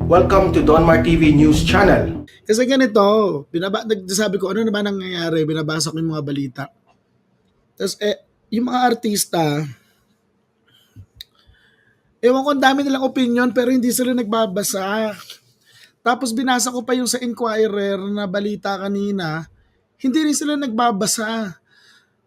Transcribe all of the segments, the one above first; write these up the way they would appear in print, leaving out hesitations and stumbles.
Welcome to Donmar TV News Channel. Kasi ganito, nagsasabi ko, ano naman nangyayari, binabasa ko yung mga balita. Tapos, yung mga artista, ewan ko, ang dami nilang opinion, pero hindi sila nagbabasa. Tapos, binasa ko pa yung sa Inquirer na balita kanina, hindi rin sila nagbabasa.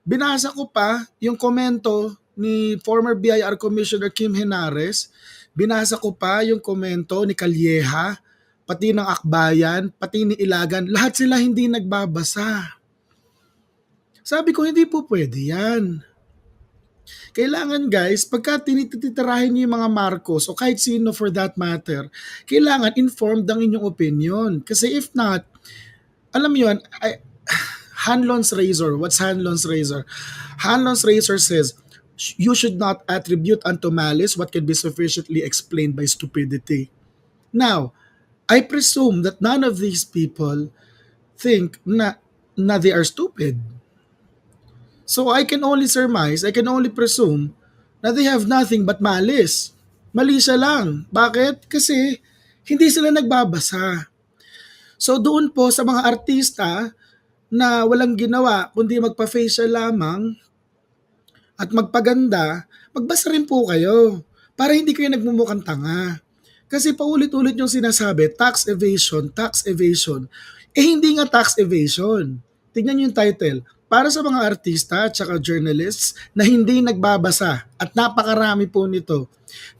Binasa ko pa yung komento ni former BIR Commissioner Kim Henares, binasa ko pa yung komento ni Calleja, pati ng Akbayan, pati ni Ilagan, lahat sila hindi nagbabasa. Sabi ko, hindi po pwede yan. Kailangan guys, pagka tinititirahin niyo yung mga Marcos o kahit sino for that matter, kailangan informed ang inyong opinion. Kasi if not, alam mo yun, Hanlon's razor. What's Hanlon's razor? Hanlon's razor says, you should not attribute unto malice what can be sufficiently explained by stupidity. Now, I presume that none of these people think na they are stupid. So I can only surmise, I can only presume na they have nothing but malice. Mali siya lang. Bakit? Kasi hindi sila nagbabasa. So doon po sa mga artista na walang ginawa kundi magpa-facial lamang at magpaganda, magbasa rin po kayo para hindi kayo nagmumukhang tanga. Kasi paulit-ulit yung sinasabi, tax evasion, tax evasion. Eh hindi nga tax evasion. Tignan niyo yung title. Para sa mga artista at saka journalists na hindi nagbabasa at napakarami po nito.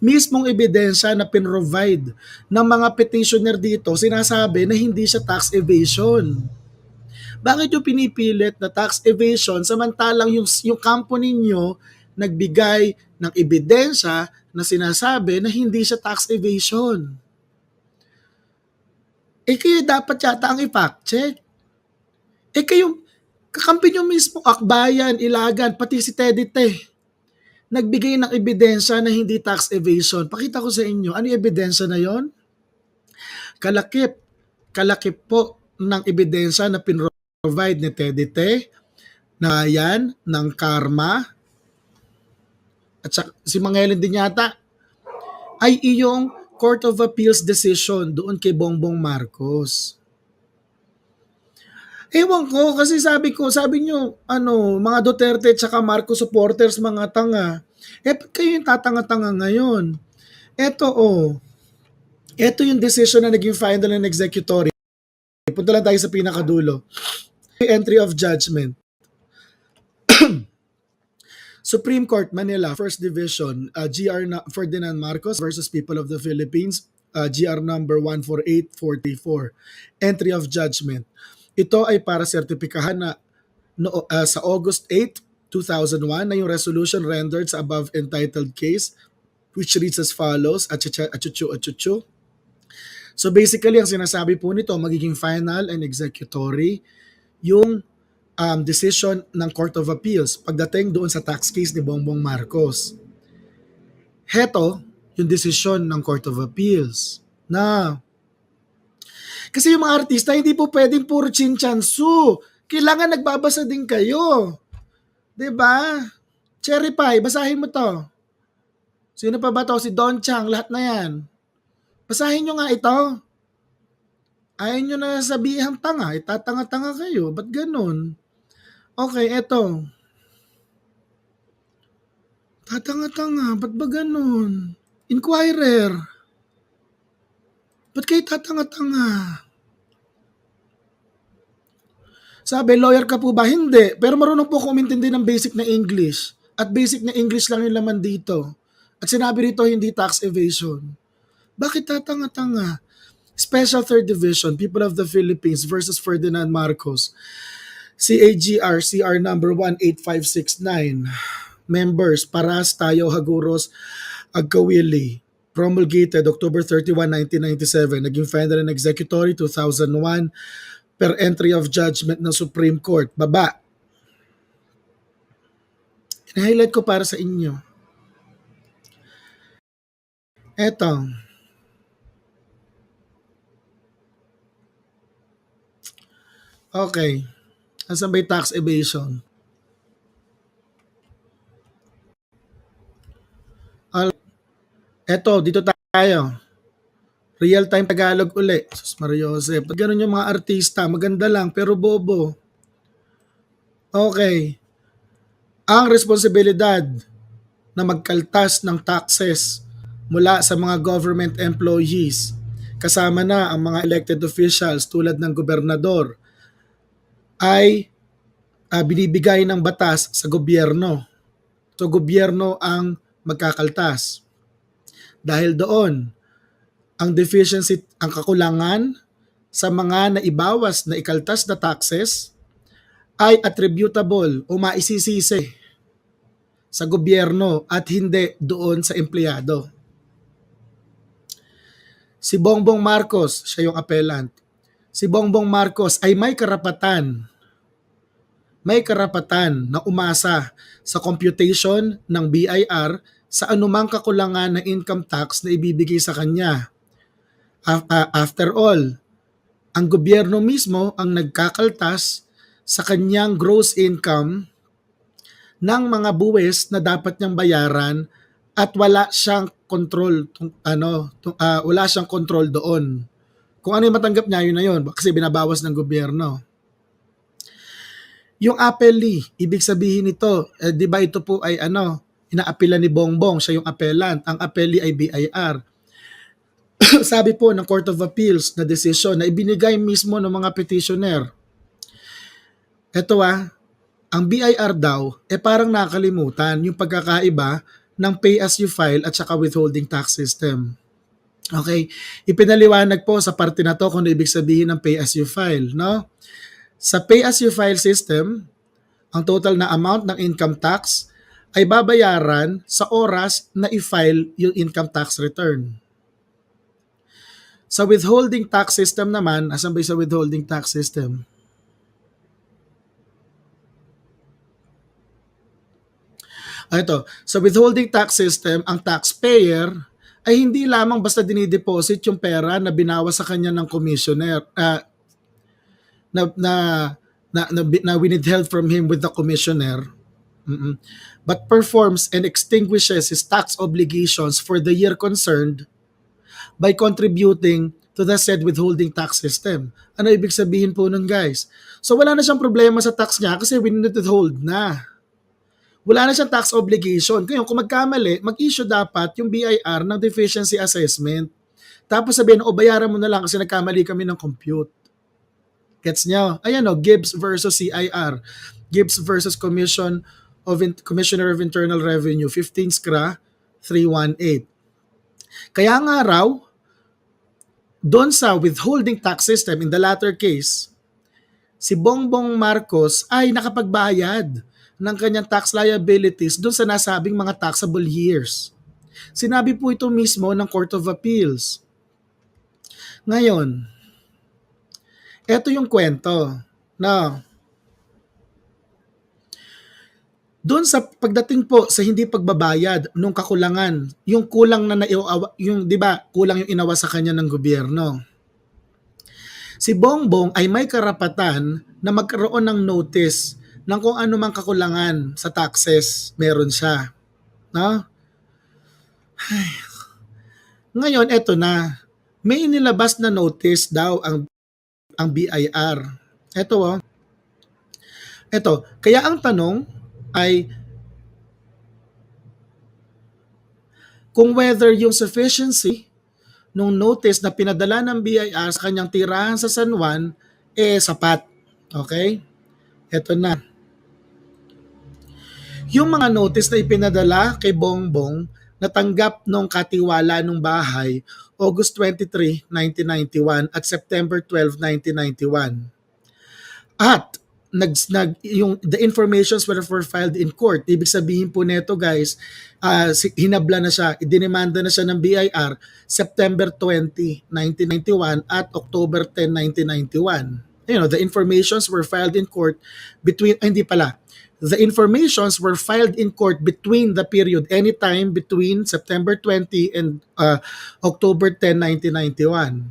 Mismong ebidensya na pinrovide ng mga petitioner dito, sinasabi na hindi siya tax evasion. Bakit yung pinipilit na tax evasion samantalang yung kampo ninyo nagbigay ng ebidensya na sinasabi na hindi siya tax evasion? Eh kayo dapat yata ang i-fact check. Eh kayo, kakampi nyo mismo, Akbayan, Ilagan, pati si Teddy Te, nagbigay ng ebidensya na hindi tax evasion. Pakita ko sa inyo, ano yung ebidensya na yon? Kalakip po ng ebidensya na pinrovide ni Teddy Te, na yan, ng Karma, at si Mangelin din yata, ay iyong Court of Appeals decision doon kay Bongbong Marcos. Ewan ko, kasi sabi nyo, mga Duterte at saka Marcos supporters, mga tanga. Kayo yung tatanga-tanga ngayon. Eto yung decision na naging final and executory. Punta lang tayo sa pinakadulo. Entry of judgment. Supreme Court, Manila, First Division, GR Ferdinand Marcos versus People of the Philippines, GR number 14844. Entry of judgment. Ito ay para sertipikahan na sa August 8, 2001 na yung resolution rendered sa above entitled case, which reads as follows, achuchu. So basically, ang sinasabi po nito, magiging final and executory yung decision ng Court of Appeals pagdating doon sa tax case ni Bongbong Marcos. Heto yung desisyon ng Court of Appeals na kasi yung mga artista hindi po pwedeng puro chinchansu. Kailangan nagbabasa din kayo. 'Di ba? Cherry pie, basahin mo to. Sino pa ba to? Si Don Chang, lahat na yan. Basahin nyo nga ito. Ayaw nyo na sabihan tanga, itatanga-tanga kayo. Ba't ganun? Okay, eto. Tatanga-tanga, ba't ba ganun? Inquirer. Ba't kayo tatanga-tanga? Sabi, lawyer ka po ba? Hindi. Pero marunong po ako umintindi ng basic na English. At basic na English lang yung laman dito. At sinabi rito, hindi tax evasion. Bakit tatanga-tanga? Special Third Division, People of the Philippines versus Ferdinand Marcos. CAGR, CR number 18569. Members, Paras, Tayo, Haguros, Agkawili. Promulgated October 31, 1997. Naging final and executory 2001 per entry of judgment ng Supreme Court. Baba. In-highlight ko para sa inyo. Eto. Okay. Asan ba yung tax evasion? Eto, dito tayo. Real-time Tagalog uli. Sus Mariose. Pag ganun yung mga artista, maganda lang pero bobo. Okay. Ang responsibilidad na magkaltas ng taxes mula sa mga government employees, kasama na ang mga elected officials tulad ng gobernador, ay binibigay ng batas sa gobyerno. So gobyerno ang magkakaltas. Dahil doon, ang deficiency, ang kakulangan sa mga naibawas na ikaltas na taxes ay attributable o maisisisi sa gobyerno at hindi doon sa empleyado. Si Bongbong Marcos, siya yung appellant. Si Bongbong Marcos ay may karapatan na umasa sa computation ng BIR sa anumang kakulangan ng income tax na ibibigay sa kanya. After all, ang gobyerno mismo ang nagkakaltas sa kanyang gross income ng mga buwis na dapat niyang bayaran at wala siyang control wala siyang control doon. Kung ano yung matanggap niya, yun na yun kasi binabawas ng gobyerno. Yung appellee, ibig sabihin nito, di ba ito po ay inaapila ni Bongbong, siya yung appellant. Ang appellee ay BIR. Sabi po ng Court of Appeals na desisyon na ibinigay mismo ng mga petitioner. Ito ang BIR daw, parang nakalimutan yung pagkakaiba ng pay as you file at saka withholding tax system. Okay, ipinaliwanag po sa parte na to kung ano ibig sabihin ng pay as you file, no? Sa pay as you file system, ang total na amount ng income tax ay babayaran sa oras na i-file yung income tax return. Sa withholding tax system naman, asan ba sa withholding tax system? Ito, sa withholding tax system, ang taxpayer ay hindi lamang basta dinideposit yung pera na binawas sa kanya ng commissioner, na winitheld from him with the commissioner, but performs and extinguishes his tax obligations for the year concerned by contributing to the said withholding tax system. Ano ibig sabihin po nun, guys? So wala na siyang problema sa tax niya kasi withhold na. Wala na siyang tax obligation. Kaya kung magkamali, mag-issue dapat yung BIR ng deficiency assessment. Tapos sabihin, bayaran mo na lang kasi nagkamali kami ng compute. Gets nyo? Ayan Gibbs versus CIR. Gibbs versus Commissioner of Internal Revenue, 15 SCRA 318. Kaya nga raw, doon sa withholding tax system, in the latter case, si Bongbong Marcos ay nakapagbayad ng kanyang tax liabilities doon sa nasabing mga taxable years. Sinabi po ito mismo ng Court of Appeals. Ngayon, eto yung kwento na doon sa pagdating po sa hindi pagbabayad nung kakulangan, yung kulang na yung 'di ba, kulang yung inawa sa kanya ng gobyerno. Si Bongbong ay may karapatan na magkaroon ng notice ng kung ano mang kakulangan sa taxes, meron siya, no? Ngayon eto na. May inilabas na notice daw ang BIR. Ito Ito, kaya ang tanong ay kung whether yung sufficiency nung notice na pinadala ng BIR sa kanyang tirahan sa San Juan sapat. Okay? Ito na. Yung mga notice na ipinadala kay Bongbong natanggap nung katiwala nung bahay August 23, 1991 at September 12, 1991. At the informations were filed in court. Ibig sabihin po neto, guys, hinabla na siya, idinemanda na siya ng BIR September 20, 1991 at October 10, 1991. The informations were filed in court the informations were filed in court between the period anytime between September 20 and October 10, 1991.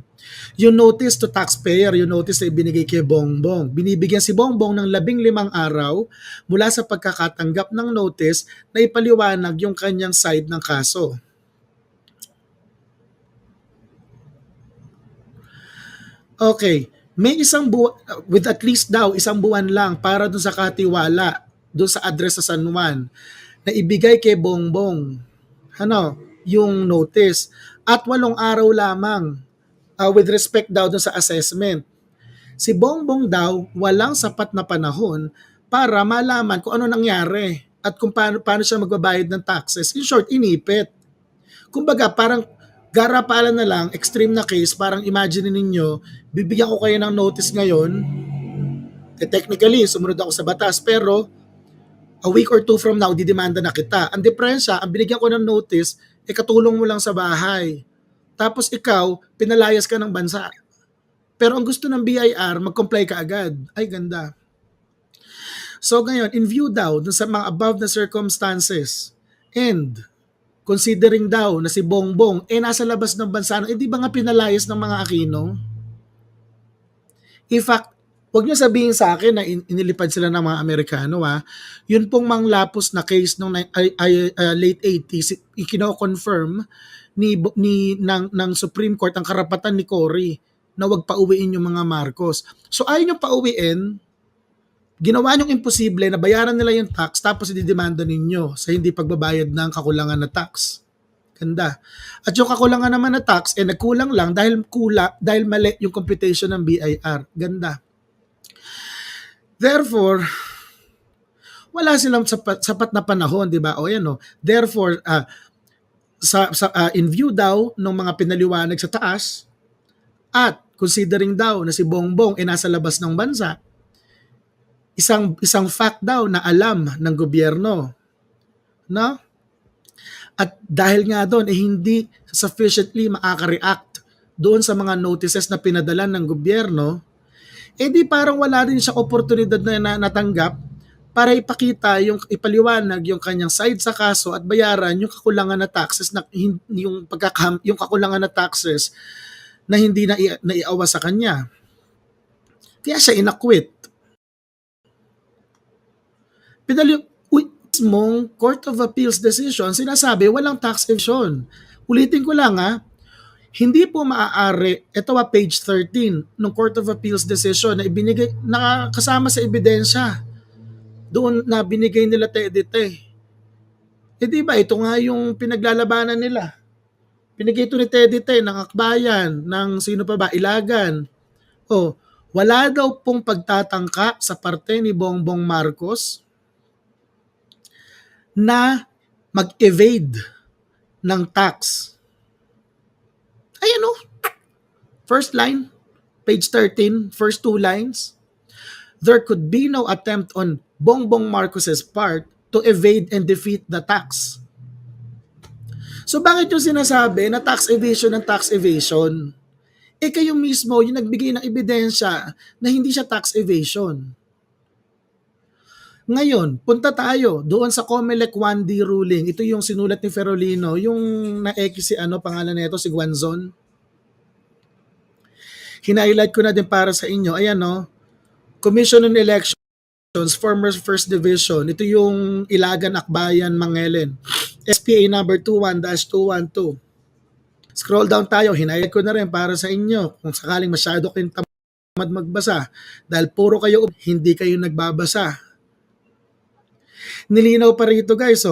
Yung notice to taxpayer, yung notice na ibinigay kay Bongbong. Binibigyan si Bongbong ng 15 araw mula sa pagkakatanggap ng notice na ipaliwanag yung kanyang side ng kaso. Okay, may isang buwan, with at least daw isang buwan lang para dun sa katiwala, dun sa address sa San Juan, na ibigay kay Bongbong, ano, yung notice. At 8 araw lamang with respect daw dun sa assessment. Si Bongbong daw walang sapat na panahon para malaman kung ano nangyari at kung paano siya magbabayad ng taxes. In short, inipit. Kumbaga, parang garapalan na lang, extreme na case, parang imagine ninyo, bibigyan ko kayo ng notice ngayon, technically, sumunod ako sa batas, pero a week or two from now, didemanda na kita. Ang diferensya, ang binigyan ko ng notice, katulong mo lang sa bahay. Tapos ikaw, pinalayas ka ng bansa. Pero ang gusto ng BIR, mag-comply ka agad. Ay, ganda. So ngayon, in view daw dun sa mga above na circumstances and considering daw na si Bongbong nasa labas ng bansa, di ba nga pinalayas ng mga Aquino? In fact, huwag niyo sabihin sa akin na inilipad sila ng mga Amerikano Yun pong manglapos na case nung late 80s, ikino-confirm ng Supreme Court ang karapatan ni Cory na wag pauwiin yung mga Marcos. So ayaw nyo pauwiin, ginawa nyong imposible na bayaran nila yung tax tapos ididemanda ninyo sa hindi pagbabayad ng kakulangan na tax. Ganda. At yung kakulangan naman na tax, nagkulang lang dahil mali yung computation ng BIR. Ganda. Therefore, wala silang sapat na panahon, di ba? O yan, no? Therefore, in view daw ng mga pinaliwanag sa taas, at considering daw na si Bongbong nasa labas ng bansa, isang fact daw na alam ng gobyerno, no? At dahil nga doon hindi sufficiently makaka-react doon sa mga notices na pinadala ng gobyerno, di parang wala rin siya oportunidad na natanggap para ipaliwanag yung kanyang side sa kaso at bayaran yung kakulangan na taxes yung kakulangan na taxes na hindi naiawa sa kanya. Kaya siya inakwit. Mismong Court of Appeals decision, sinasabi walang tax evasion. Ulitin ko lang hindi po maaari, ito page 13 ng Court of Appeals decision na ibinigay, nakasama sa ebidensya doon na binigay nila Tedite. Diba, ito nga yung pinaglalabanan nila. Pinigay ito ni Tedite ng Akbayan, ng sino pa ba, Ilagan. Wala daw pong pagtatangka sa parte ni Bongbong Marcos na mag-evade ng tax. Ayan first line, page 13, first 2 lines. There could be no attempt on Bongbong Marcos's part to evade and defeat the tax. So bakit yung sinasabi na tax evasion ng tax evasion? Kayo mismo yung nagbigay ng ebidensya na hindi siya tax evasion. Ngayon, punta tayo doon sa COMELEC 1D ruling. Ito yung sinulat ni Ferolino, yung na-X pangalan nito, si Guanzon. Hinighlight ko na din para sa inyo. Ayan Commission on Elections, former First Division. Ito yung Ilagan, Akbayan, Mangelen. SPA number 21-212. Scroll down tayo, hinighlight ko na rin para sa inyo kung sakaling masyado kayong tamad magbasa. Dahil puro kayo, hindi kayo nagbabasa. Nilinaw pa rito guys,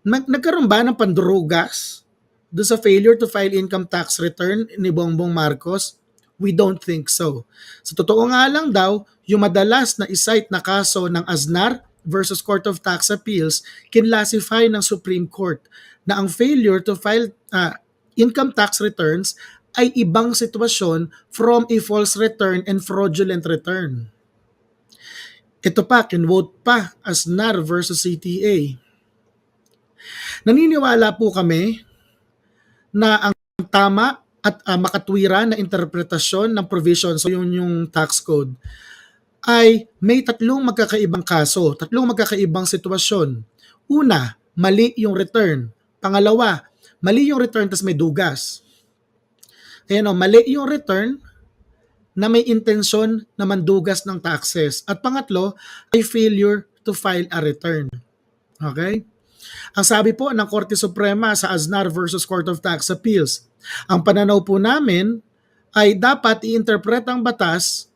nagkaroon ba ng pandurugas doon sa failure to file income tax return ni Bongbong Marcos? We don't think so. Sa totoo nga lang daw, yung madalas na isite na kaso ng Aznar versus Court of Tax Appeals kinlasify ng Supreme Court na ang failure to file income tax returns ay ibang sitwasyon from a false return and fraudulent return. Ito pa, kinvote pa as NAR versus CTA. Naniniwala po kami na ang tama at makatwiran na interpretasyon ng provisions, so yung tax code, ay may 3 magkakaibang kaso, 3 magkakaibang sitwasyon. Una, mali yung return. Pangalawa, mali yung return tas may dugas. Mali yung return na may intensyon na mandugas ng taxes. At pangatlo ay failure to file a return. Okay? Ang sabi po ng Korte Suprema sa Aznar versus Court of Tax Appeals, ang pananaw po namin ay dapat i-interpret ang batas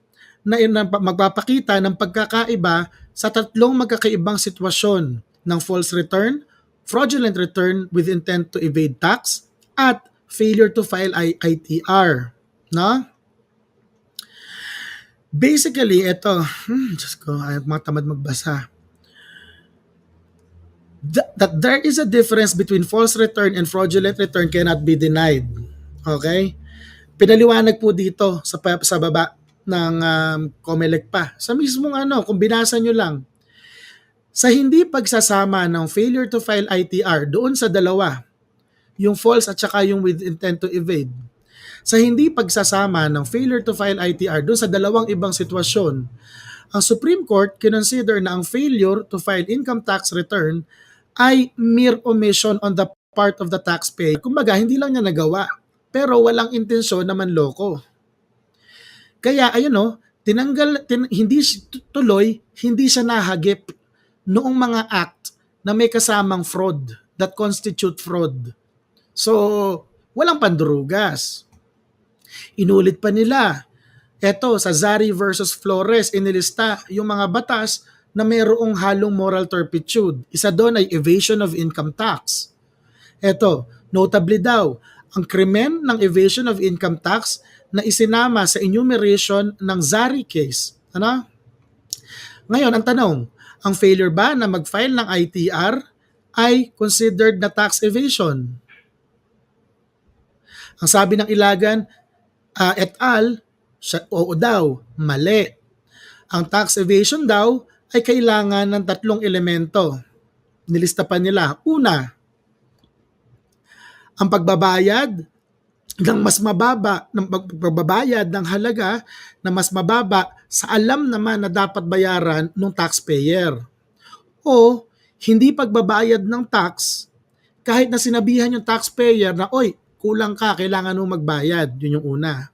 na magpapakita ng pagkakaiba sa tatlong magkakaibang sitwasyon ng false return, fraudulent return with intent to evade tax, at failure to file ITR. No? Basically, ito, Diyos ko, ayaw mga tamad magbasa. That there is a difference between false return and fraudulent return cannot be denied. Okay? Pinaliwanag po dito sa baba ng COMELEC pa. Sa mismong kung binasa nyo lang, sa hindi pagsasama ng failure to file ITR doon sa dalawa, yung false at saka yung with intent to evade, sa hindi pagsasama ng failure to file ITR doon sa dalawang ibang sitwasyon, ang Supreme Court kinonsider na ang failure to file income tax return ay mere omission on the part of the taxpayer. Kumbaga, hindi lang niya nagawa, pero walang intensyon na manloko. Kaya ayun hindi tuloy, hindi siya nahagip noong mga act na may kasamang fraud that constitute fraud. So, walang pandurugas. Inulit pa nila. Eto, sa Zari versus Flores, inilista yung mga batas na mayroong halong moral turpitude. Isa doon ay evasion of income tax. Eto, notably daw, ang krimen ng evasion of income tax na isinama sa enumeration ng Zari case. Ano? Ngayon, ang tanong, ang failure ba na mag-file ng ITR ay considered na tax evasion? Ang sabi ng Ilagan et al., oo daw, mali. Ang tax evasion daw ay kailangan ng tatlong elemento. Nilista pa nila. Una, ang pagbabayad ng mas mababa, ng pagbabayad ng halaga na mas mababa sa alam naman na dapat bayaran ng taxpayer. O hindi pagbabayad ng tax kahit na sinabihan yung taxpayer na, oy, kulang ka, kailangan mo magbayad. Yun yung una.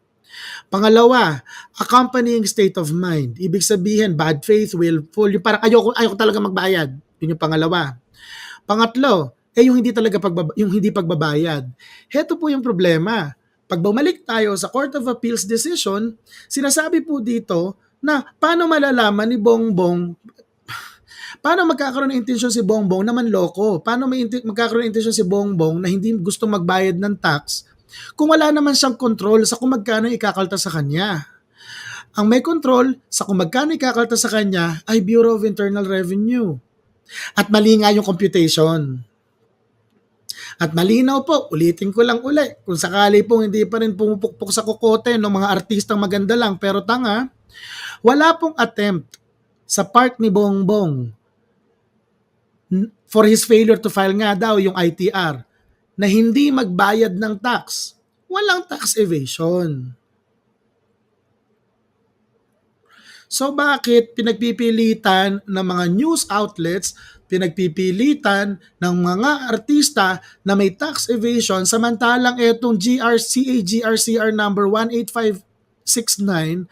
Pangalawa, accompanying state of mind. Ibig sabihin, bad faith, willful, yung parang ayoko talaga magbayad. Yun yung pangalawa. Pangatlo, yung hindi pagbabayad. Heto po yung problema. Pag bumalik tayo sa Court of Appeals decision, sinasabi po dito na paano malalaman ni Bongbong, paano magkakaroon ng intensyon si Bongbong na manloko? Paano magkakaroon ng intensyon si Bongbong na hindi gusto magbayad ng tax kung wala naman siyang control sa kung magkano ikakalta sa kanya? Ang may control sa kung magkano ikakalta sa kanya ay Bureau of Internal Revenue. At mali nga yung computation. At malinaw po, ulitin ko lang uli, kung sakali pong hindi pa rin pumupukpok sa kokote ng mga artistang maganda lang pero tanga, wala pong attempt sa part ni Bongbong for his failure to file nga daw yung ITR na hindi magbayad ng tax. Walang tax evasion. So bakit pinagpipilitan ng mga news outlets, pinagpipilitan ng mga artista na may tax evasion samantalang itong GRCR number 18569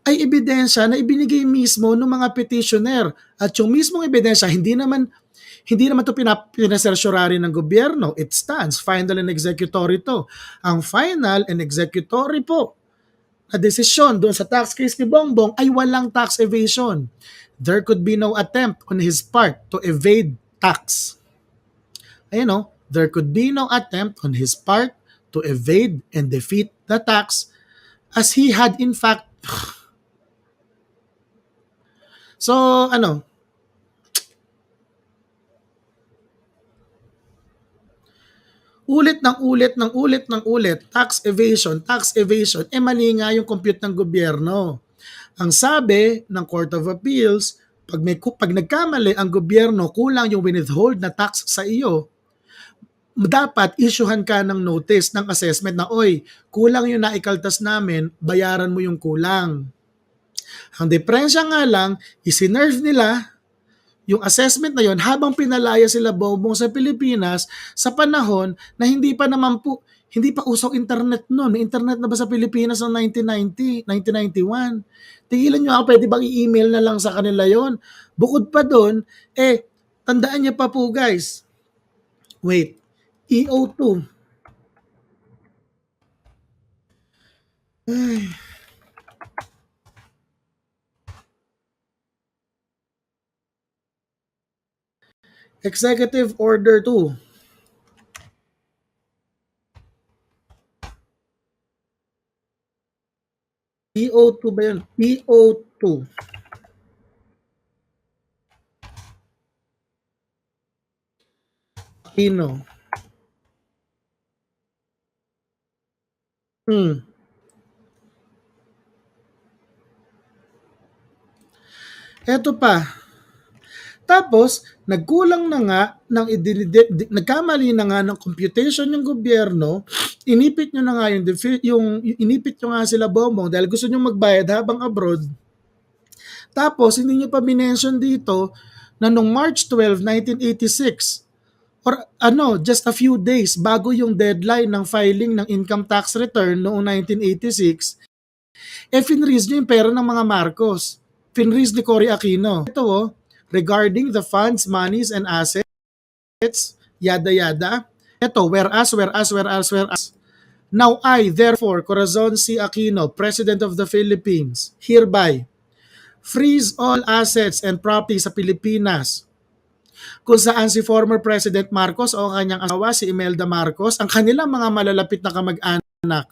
ay ebidensya na ibinigay mismo ng mga petitioner at yung mismong ebidensya hindi naman ito pinasersyorary ng gobyerno. It stands final and executory to. Ang final and executory po na desisyon doon sa tax case ni Bongbong ay walang tax evasion. There could be no attempt on his part to evade tax. Ayun there could be no attempt on his part to evade and defeat the tax as he had in fact. So, ulit ng ulit, tax evasion, mali nga yung compute ng gobyerno. Ang sabi ng Court of Appeals, pag nagkamali ang gobyerno, kulang yung withhold na tax sa iyo, dapat issuehan ka ng notice ng assessment na, oy, kulang yung naikaltas namin, bayaran mo yung kulang. Ang diferensya nga lang, isinerve nila yung assessment na yon habang pinalaya sila Bongbong sa Pilipinas sa panahon na hindi pa usaw internet noon. May internet na ba sa Pilipinas noong 1990, 1991? Tigilan nyo ako, pwede bang i-email na lang sa kanila yon? Bukod pa doon, tandaan niyo pa po guys, wait, 2 . 2 Ay. Executive Order 2. PO2 ba yun? PO2. Aquino. Eto pa. Tapos, nagkulang na nga, nagkamali na nga ng computation yung gobyerno, inipit nyo na nga inipit nyo nga sila Bongbong dahil gusto nyo magbayad habang abroad. Tapos, hindi nyo pa minention dito na noong March 12, 1986, or just a few days bago yung deadline ng filing ng income tax return noong 1986, finreeze nyo yung pera ng mga Marcos. Finreeze ni Cory Aquino. Ito regarding the funds, monies, and assets, yada yada. Ito, whereas. Now I, therefore, Corazon C. Aquino, President of the Philippines, hereby freeze all assets and property sa Pilipinas kung saan si former President Marcos o kanyang asawa si Imelda Marcos, ang kanilang mga malalapit na kamag-anak,